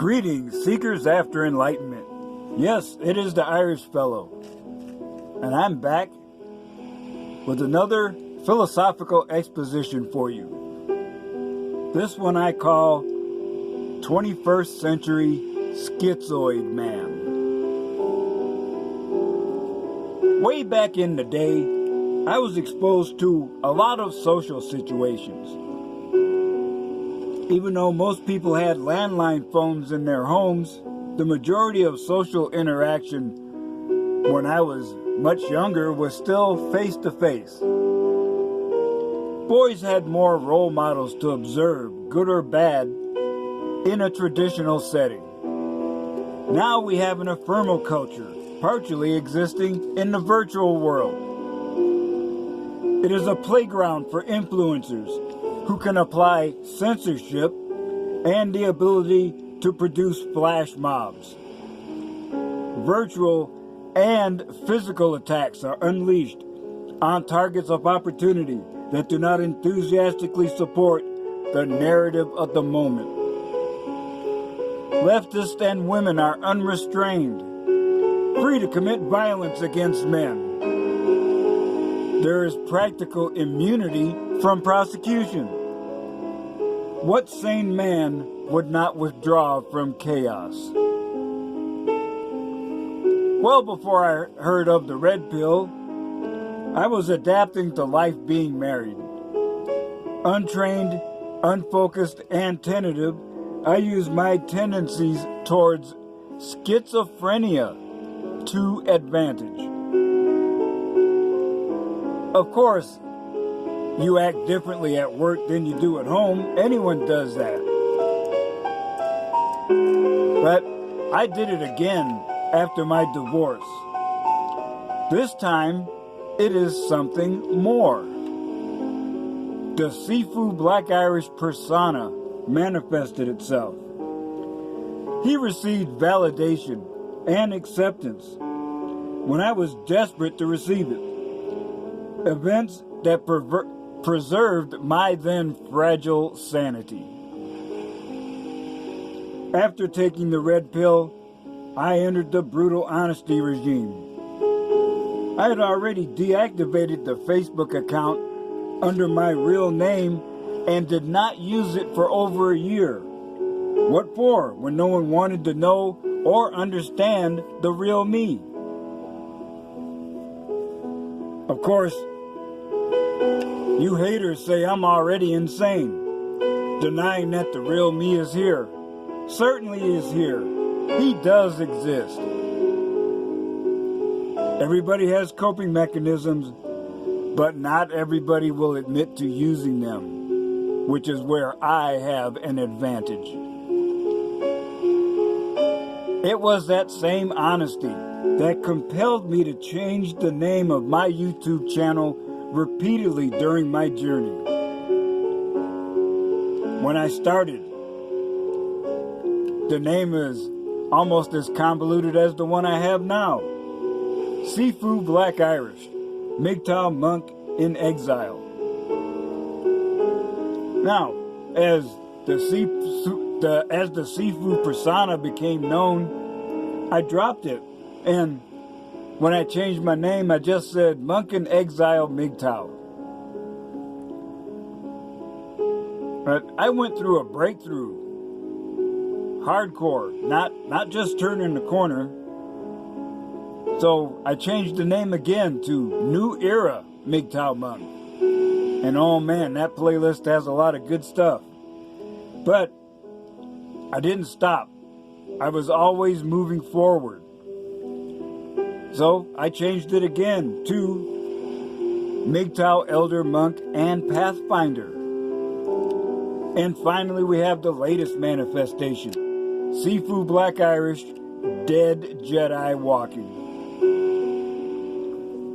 Greetings, seekers after enlightenment. Yes, it is the Irish fellow. And I'm back with another philosophical exposition for you. This one I call 21st Century Schizoid Man. Way back in the day, I was exposed to a lot of social situations. Even though most people had landline phones in their homes, the majority of social interaction when I was much younger was still face-to-face. Boys had more role models to observe, good or bad, in a traditional setting. Now we have an ephemeral culture, partially existing in the virtual world. It is a playground for influencers who can apply censorship and the ability to produce flash mobs. Virtual and physical attacks are unleashed on targets of opportunity that do not enthusiastically support the narrative of the moment. Leftists and women are unrestrained, free to commit violence against men. There is practical immunity from prosecution. What sane man would not withdraw from chaos? Well before I heard of the red pill, I was adapting to life being married. Untrained, unfocused, and tentative, I used my tendencies towards schizophrenia to advantage. Of course, you act differently at work than you do at home. Anyone does that. But I did it again after my divorce. This time, it is something more. The Sifu Black Irish persona manifested itself. He received validation and acceptance when I was desperate to receive it. Events that preserved my then fragile sanity. After taking the red pill, I entered the brutal honesty regime. I had already deactivated the Facebook account under my real name and did not use it for over a year. What for, when no one wanted to know or understand the real me? Of course, you haters say I'm already insane, denying that the real me is here. Certainly is here. He does exist. Everybody has coping mechanisms, but not everybody will admit to using them, which is where I have an advantage. It was that same honesty that compelled me to change the name of my YouTube channel repeatedly during my journey. When I started, the name is almost as convoluted as the one I have now. Sifu Black Irish, MGTOW monk in exile. Now, as the Sifu persona became known, I dropped it, and when I changed my name, I just said monk in exile MGTOW. But I went through a breakthrough. Hardcore, not just turning the corner. So I changed the name again to New Era MGTOW Monk. And oh man, that playlist has a lot of good stuff. But I didn't stop. I was always moving forward. So I changed it again to MGTOW Elder Monk and Pathfinder. And finally we have the latest manifestation. Sifu Black Irish, Dead Jedi Walking.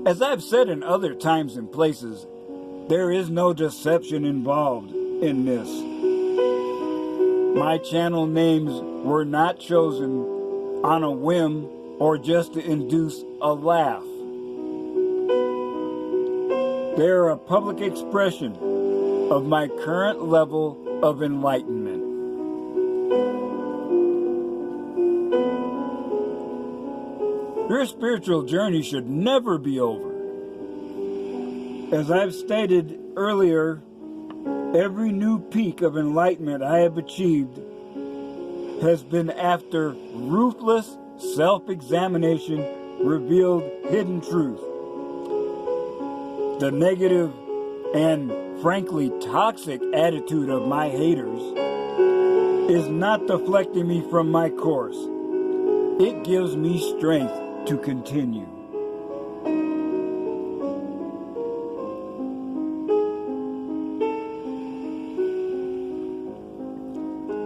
As I've said in other times and places, there is no deception involved in this. My channel names were not chosen on a whim or just to induce a laugh. They are a public expression of my current level of enlightenment. Your spiritual journey should never be over. As I've stated earlier, every new peak of enlightenment I have achieved has been after ruthless self-examination revealed hidden truth. The negative and frankly toxic attitude of my haters is not deflecting me from my course. It gives me strength to continue.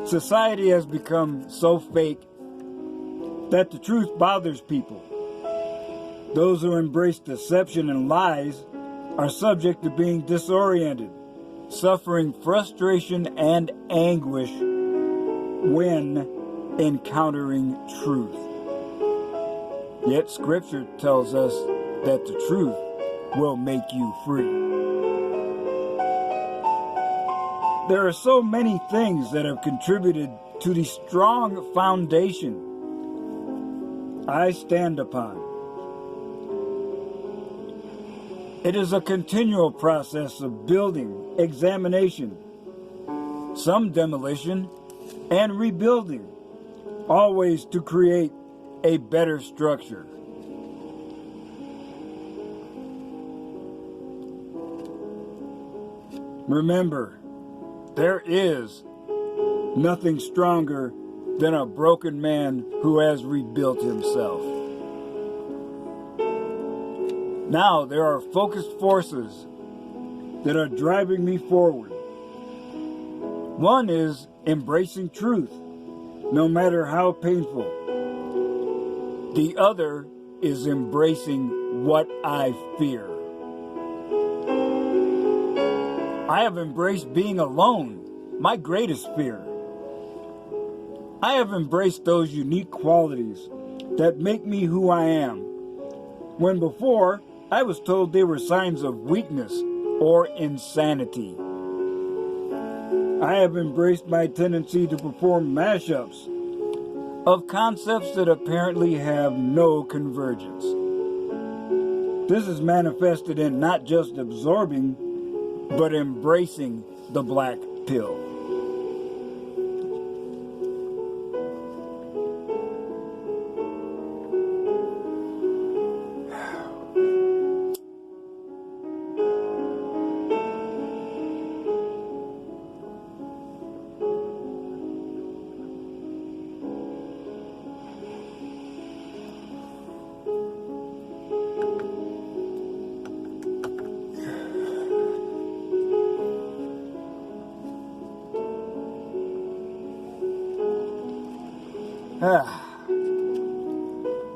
Society has become so fake that the truth bothers people. Those who embrace deception and lies are subject to being disoriented, suffering frustration and anguish when encountering truth. Yet Scripture tells us that the truth will make you free. There are so many things that have contributed to the strong foundation I stand upon. It is a continual process of building, examination, some demolition, and rebuilding, always to create a better structure. Remember, there is nothing stronger than a broken man who has rebuilt himself. Now there are focused forces that are driving me forward. One is embracing truth, no matter how painful. The other is embracing what I fear. I have embraced being alone, my greatest fear. I have embraced those unique qualities that make me who I am, when before I was told they were signs of weakness or insanity. I have embraced my tendency to perform mashups of concepts that apparently have no convergence. This is manifested in not just absorbing, but embracing the black pill.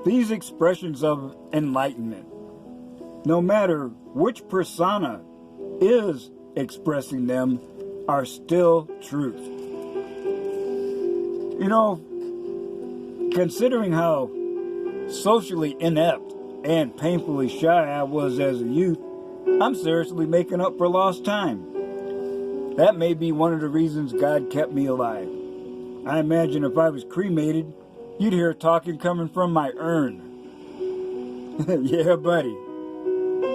These expressions of enlightenment, no matter which persona is expressing them, are still truth. You know, considering how socially inept and painfully shy I was as a youth, I'm seriously making up for lost time. That may be one of the reasons God kept me alive. I imagine if I was cremated, you'd hear talking coming from my urn. Yeah, buddy.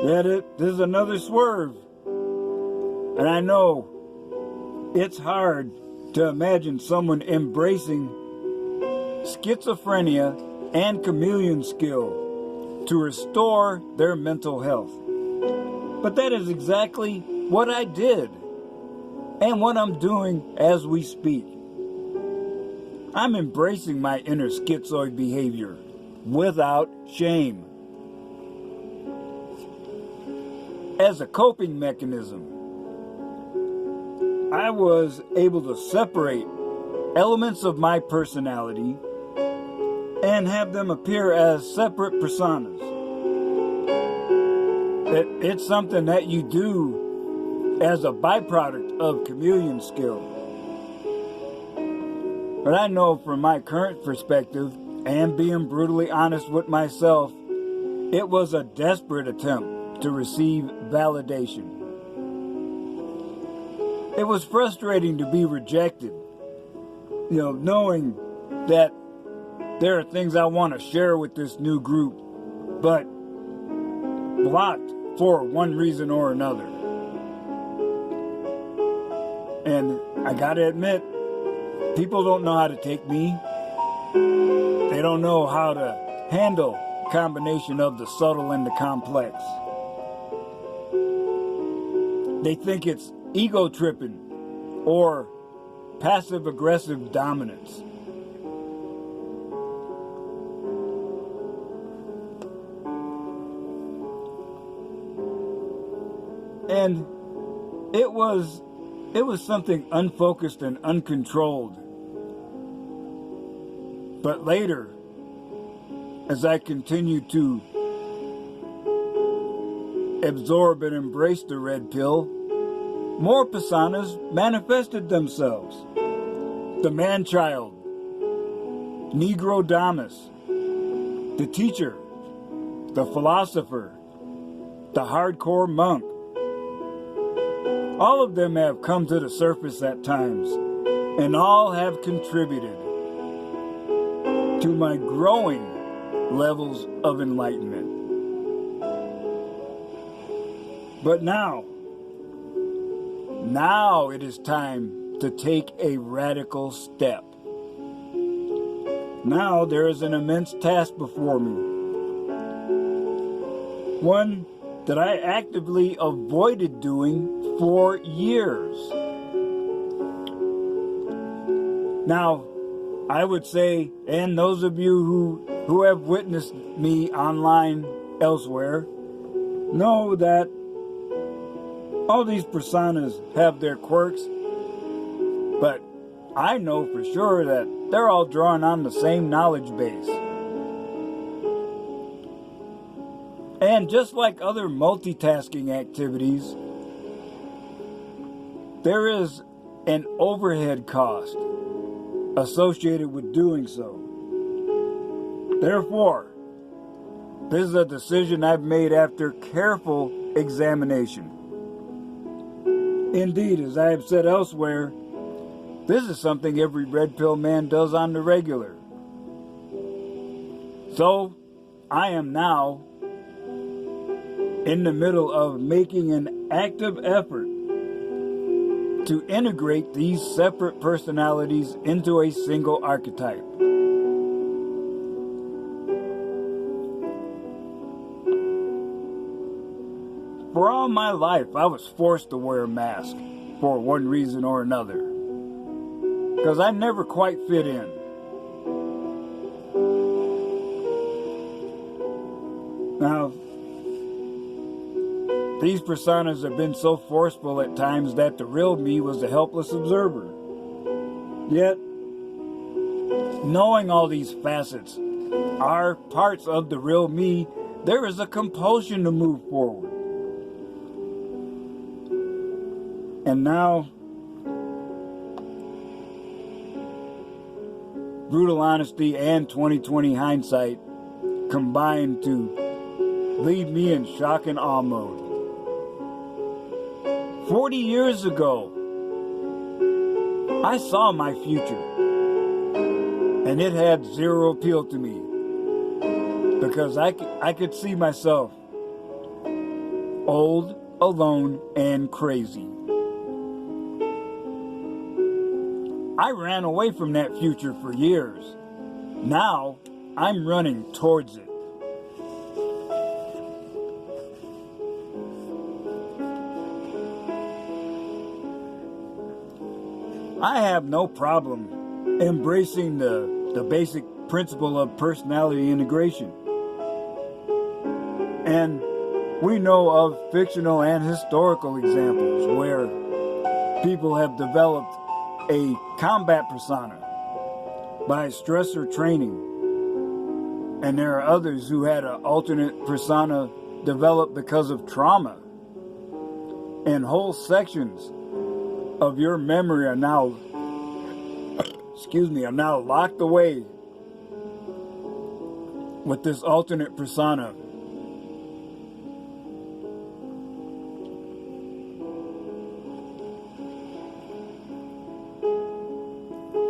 Yeah, this is another swerve. And I know it's hard to imagine someone embracing schizophrenia and chameleon skill to restore their mental health. But that is exactly what I did and what I'm doing as we speak. I'm embracing my inner schizoid behavior without shame. As a coping mechanism, I was able to separate elements of my personality and have them appear as separate personas. It's something that you do as a byproduct of chameleon skill. But I know from my current perspective, and being brutally honest with myself, it was a desperate attempt to receive validation. It was frustrating to be rejected, knowing that there are things I want to share with this new group but blocked for one reason or another. And I gotta admit, people don't know how to take me. They don't know how to handle a combination of the subtle and the complex. They think it's ego tripping or passive aggressive dominance. And it was something unfocused and uncontrolled. But later, as I continued to absorb and embrace the red pill, more personas manifested themselves. The man-child, Negro Damas, the teacher, the philosopher, the hardcore monk. All of them have come to the surface at times, and all have contributed to my growing levels of enlightenment. But now it is time to take a radical step. Now there is an immense task before me. One that I actively avoided doing for years. Now, I would say, and those of you who have witnessed me online elsewhere, know that all these personas have their quirks, but I know for sure that they're all drawing on the same knowledge base. And just like other multitasking activities, there is an overhead cost associated with doing so. Therefore, this is a decision I've made after careful examination. Indeed, as I have said elsewhere, this is something every red pill man does on the regular. So, I am now in the middle of making an active effort to integrate these separate personalities into a single archetype. For all my life, I was forced to wear a mask for one reason or another, because I never quite fit in. Now, these personas have been so forceful at times that the real me was a helpless observer. Yet, knowing all these facets are parts of the real me, there is a compulsion to move forward. And now, brutal honesty and 2020 hindsight combine to leave me in shock and awe mode. 40 years ago, I saw my future, and it had zero appeal to me, because I could see myself old, alone, and crazy. I ran away from that future for years. Now, I'm running towards it. I have no problem embracing the basic principle of personality integration. And we know of fictional and historical examples where people have developed a combat persona by stressor training. And there are others who had an alternate persona developed because of trauma. And whole sections of your memory are now, are now locked away with this alternate persona.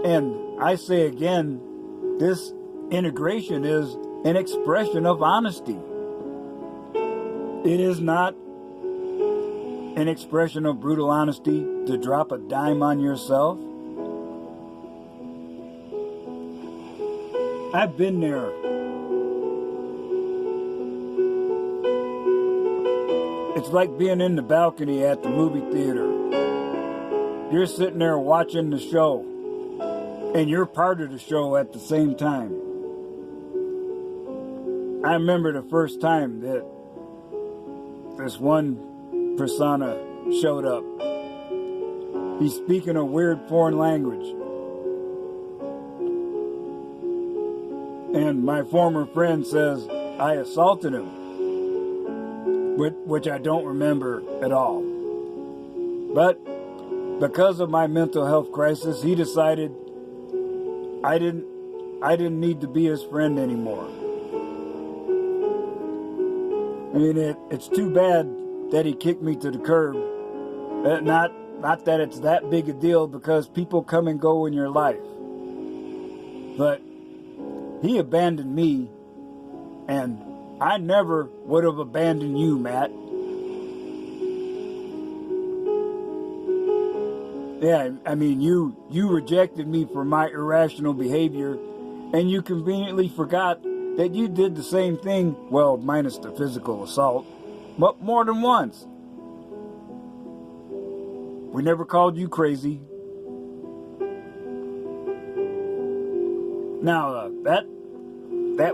And I say again, this integration is an expression of honesty. It is not an expression of brutal honesty to drop a dime on yourself. I've been there. It's like being in the balcony at the movie theater. You're sitting there watching the show, and you're part of the show at the same time. I remember the first time that this one persona showed up. He's speaking a weird foreign language. And my former friend says I assaulted him, which I don't remember at all. But because of my mental health crisis, he decided I didn't need to be his friend anymore. I mean, it's too bad that he kicked me to the curb. Not that it's that big a deal, because people come and go in your life. But he abandoned me, and I never would have abandoned you, Matt. Yeah, I mean, you rejected me for my irrational behavior, and you conveniently forgot that you did the same thing, well, minus the physical assault, but more than once. We never called you crazy. Now, that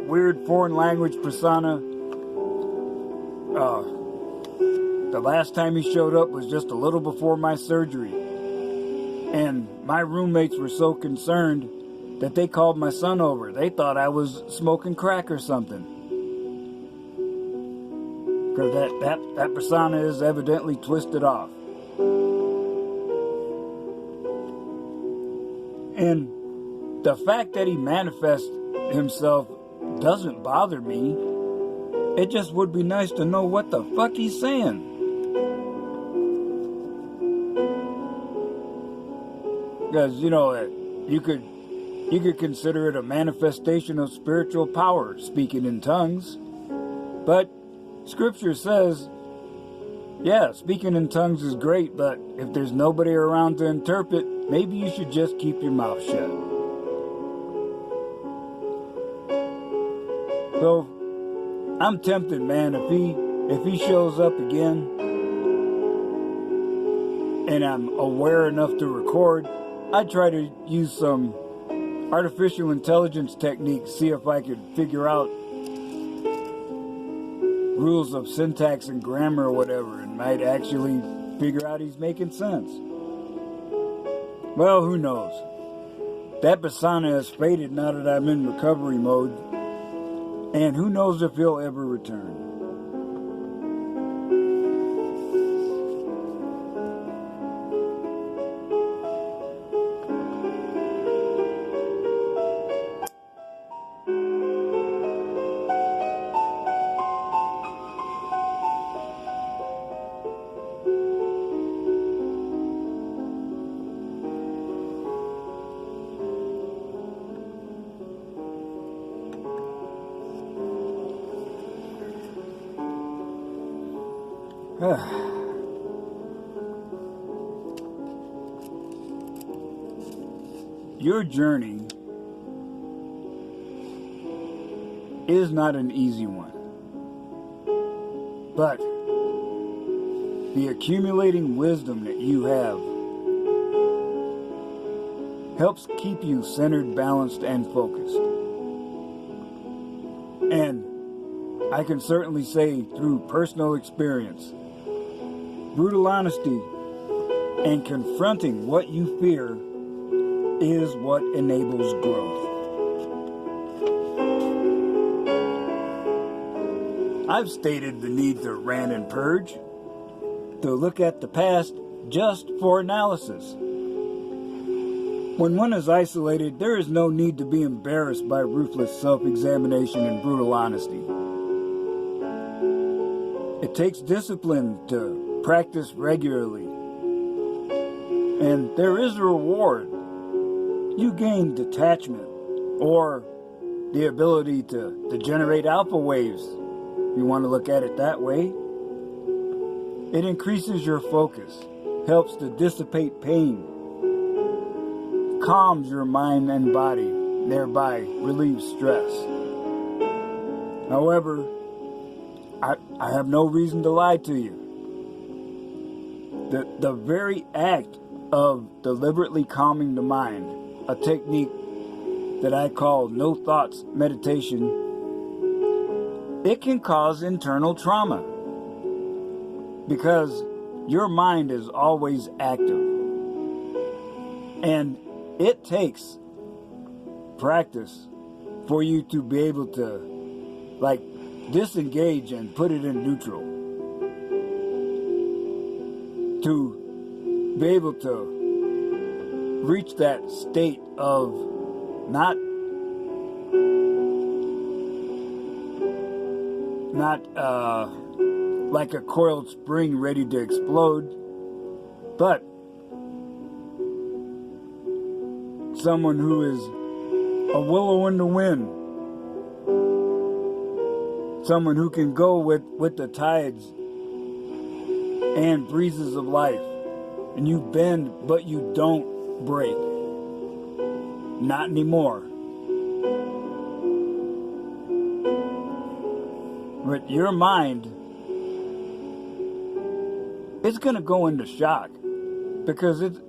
weird foreign language persona, the last time he showed up was just a little before my surgery. And my roommates were so concerned that they called my son over. They thought I was smoking crack or something. Because that persona is evidently twisted off. And the fact that he manifests himself doesn't bother me. It just would be nice to know what the fuck he's saying. Because, you could consider it a manifestation of spiritual power, speaking in tongues. But Scripture says, yeah, speaking in tongues is great, but if there's nobody around to interpret, maybe you should just keep your mouth shut. So, I'm tempted, man, if he shows up again, and I'm aware enough to record, I try to use some artificial intelligence techniques, see if I could figure out rules of syntax and grammar or whatever, and might actually figure out he's making sense. Well, who knows? That persona has faded now that I'm in recovery mode, and who knows if he'll ever return. Your journey is not an easy one, but the accumulating wisdom that you have helps keep you centered, balanced, and focused. And I can certainly say through personal experience, brutal honesty and confronting what you fear is what enables growth. I've stated the need to rant and purge, to look at the past just for analysis. When one is isolated, there is no need to be embarrassed by ruthless self-examination and brutal honesty. It takes discipline to practice regularly, and there is a reward. You gain detachment, or the ability to generate alpha waves. You want to look at it that way. It increases your focus, helps to dissipate pain, calms your mind and body, thereby relieves stress. However, I have no reason to lie to you. The very act of deliberately calming the mind, a technique that I call no thoughts meditation, it can cause internal trauma because your mind is always active. And it takes practice for you to be able to disengage and put it in neutral. To be able to reach that state of not like a coiled spring ready to explode, but someone who is a willow in the wind, someone who can go with the tides and breezes of life, and you bend but you don't break. Not anymore. But your mind, it's gonna go into shock because it's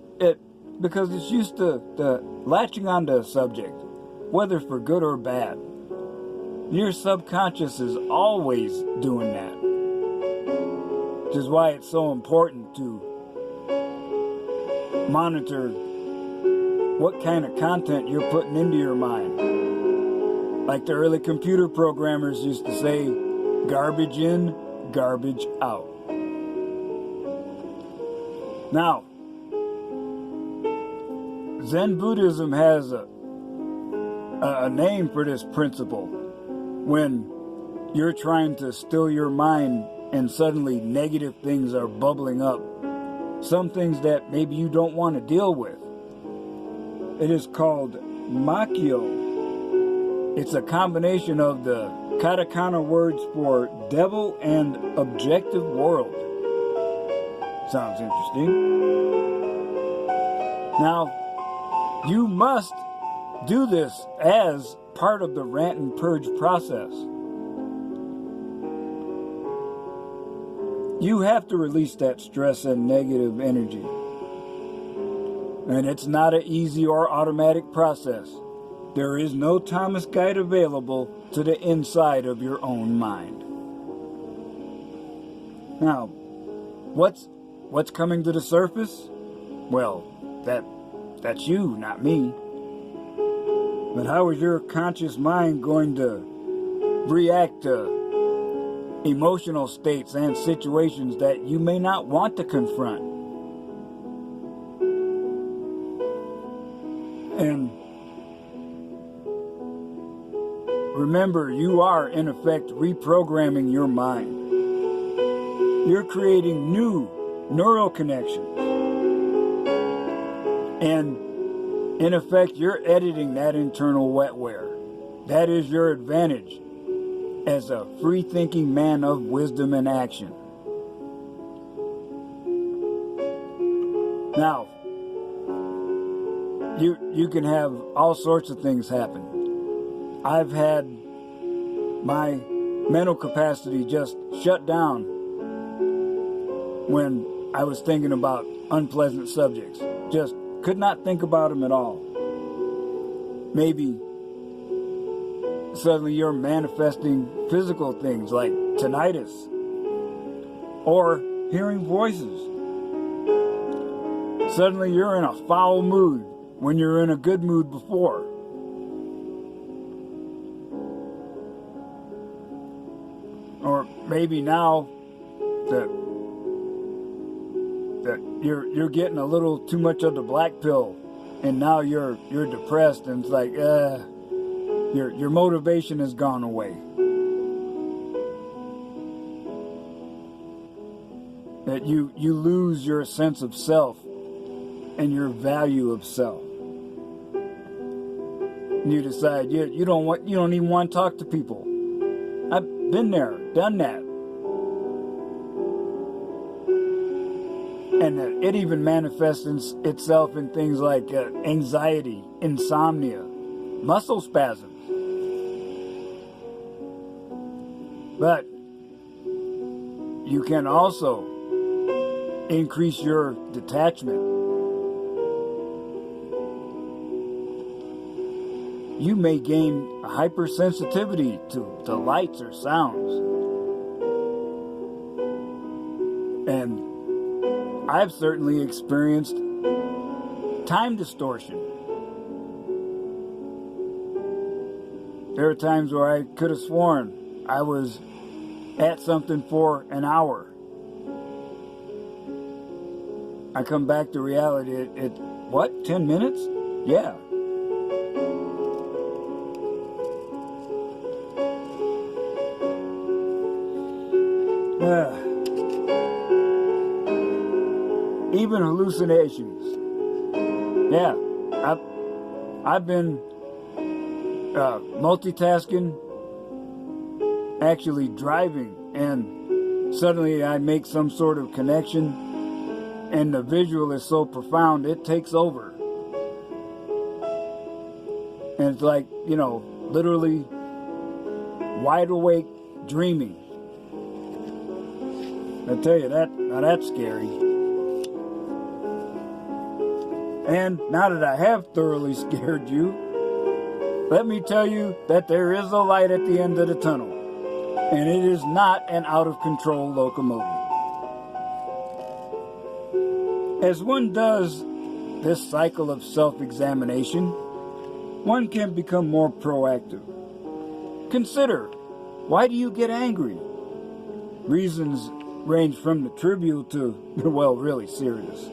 used to latching onto a subject, whether for good or bad. Your subconscious is always doing that. Which is why it's so important to monitor what kind of content you're putting into your mind. Like the early computer programmers used to say, garbage in, garbage out. Now, Zen Buddhism has a name for this principle. When you're trying to still your mind and suddenly negative things are bubbling up, some things that maybe you don't want to deal with. It is called Makyo. It's a combination of the katakana words for devil and objective world. Sounds interesting. Now, you must do this as part of the rant and purge process. You have to release that stress and negative energy. And it's not an easy or automatic process. There is no Thomas guide available to the inside of your own mind. Now, what's coming to the surface? Well, that's you, not me. But how is your conscious mind going to react to emotional states and situations that you may not want to confront? And remember, you are in effect reprogramming your mind. You're creating new neural connections. And in effect, you're editing that internal wetware. That is your advantage as a free-thinking man of wisdom and action. Now, you can have all sorts of things happen. I've had my mental capacity just shut down when I was thinking about unpleasant subjects. Just could not think about them at all. Maybe suddenly you're manifesting physical things like tinnitus or hearing voices. Suddenly you're in a foul mood when you're in a good mood before. Or maybe now that you're getting a little too much of the black pill, and now you're depressed, and it's like your motivation has gone away. That you lose your sense of self and your value of self. You decide you don't even want to talk to people. I've been there, done that. And it even manifests itself in things like anxiety, insomnia, muscle spasms. But you can also increase your detachment. You may gain a hypersensitivity to lights or sounds. And I've certainly experienced time distortion. There are times where I could have sworn I was at something for an hour. I come back to reality. What? 10 minutes? Yeah. Even hallucinations. Yeah, I've been multitasking, actually driving, and suddenly I make some sort of connection, and the visual is so profound it takes over. And it's like, literally wide awake dreaming. I tell you, that's scary. And now that I have thoroughly scared you, let me tell you that there is a light at the end of the tunnel, and it is not an out-of-control locomotive. As one does this cycle of self-examination, one can become more proactive. Consider, why do you get angry? Reasons range from the trivial to, well, really serious.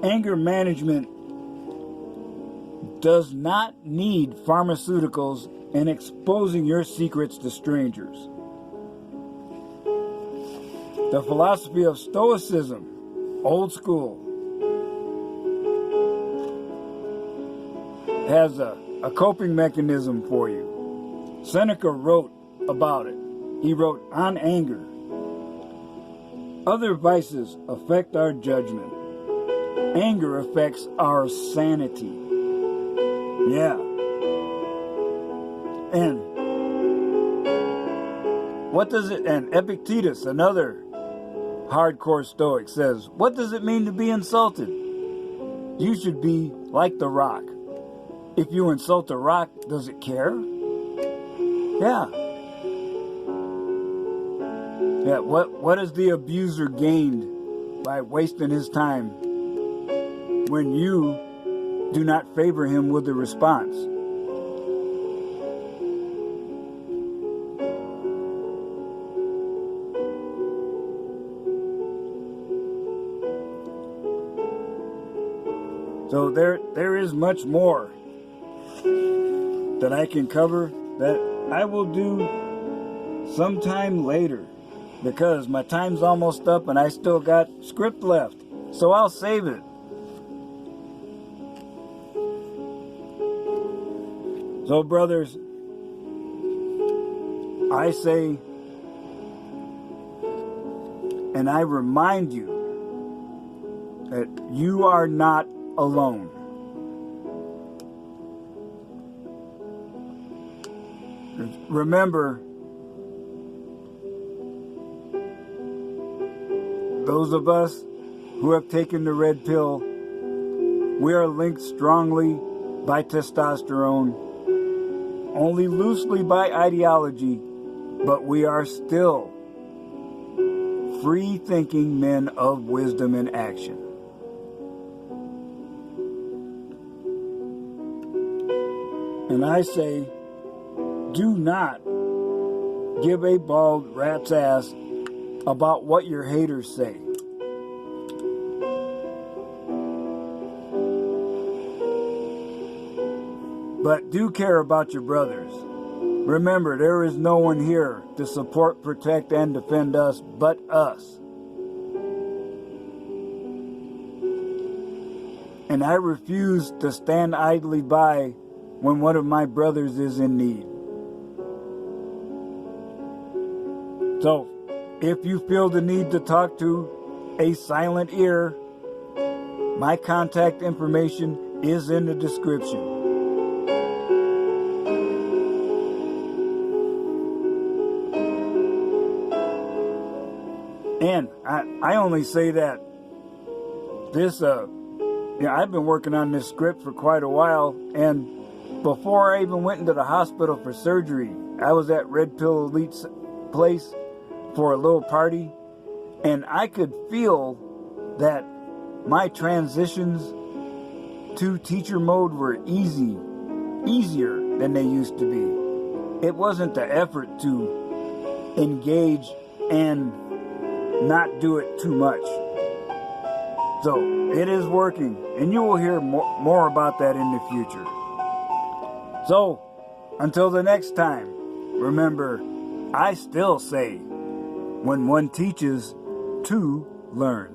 Anger management does not need pharmaceuticals and exposing your secrets to strangers. The philosophy of Stoicism, old school, has a coping mechanism for you. Seneca wrote about it. He wrote on anger. Other vices affect our judgment. Anger affects our sanity. Yeah. And what does it, and Epictetus, another hardcore Stoic, says, what does it mean to be insulted? You should be like the rock. If you insult a rock, does it care? Yeah. Yeah, what has the abuser gained by wasting his time when you do not favor him with a response? So there is much more that I can cover that I will do sometime later, because my time's almost up and I still got script left. So I'll save it. So, brothers, I say, and I remind you that you are not alone. Remember, those of us who have taken the red pill, we are linked strongly by testosterone, only loosely by ideology, but we are still free-thinking men of wisdom and action. And I say, do not give a bald rat's ass about what your haters say. But do care about your brothers. Remember, there is no one here to support, protect, and defend us but us. And I refuse to stand idly by when one of my brothers is in need. So, if you feel the need to talk to a silent ear, my contact information is in the description. And I only say that this, I've been working on this script for quite a while, and before I even went into the hospital for surgery, I was at Red Pill Elite's place for a little party, and I could feel that my transitions to teacher mode were easier than they used to be. It wasn't the effort to engage and not do it too much. So it is working, and you will hear more about that in the future. So until the next time, remember, I still say, when one teaches, two learn.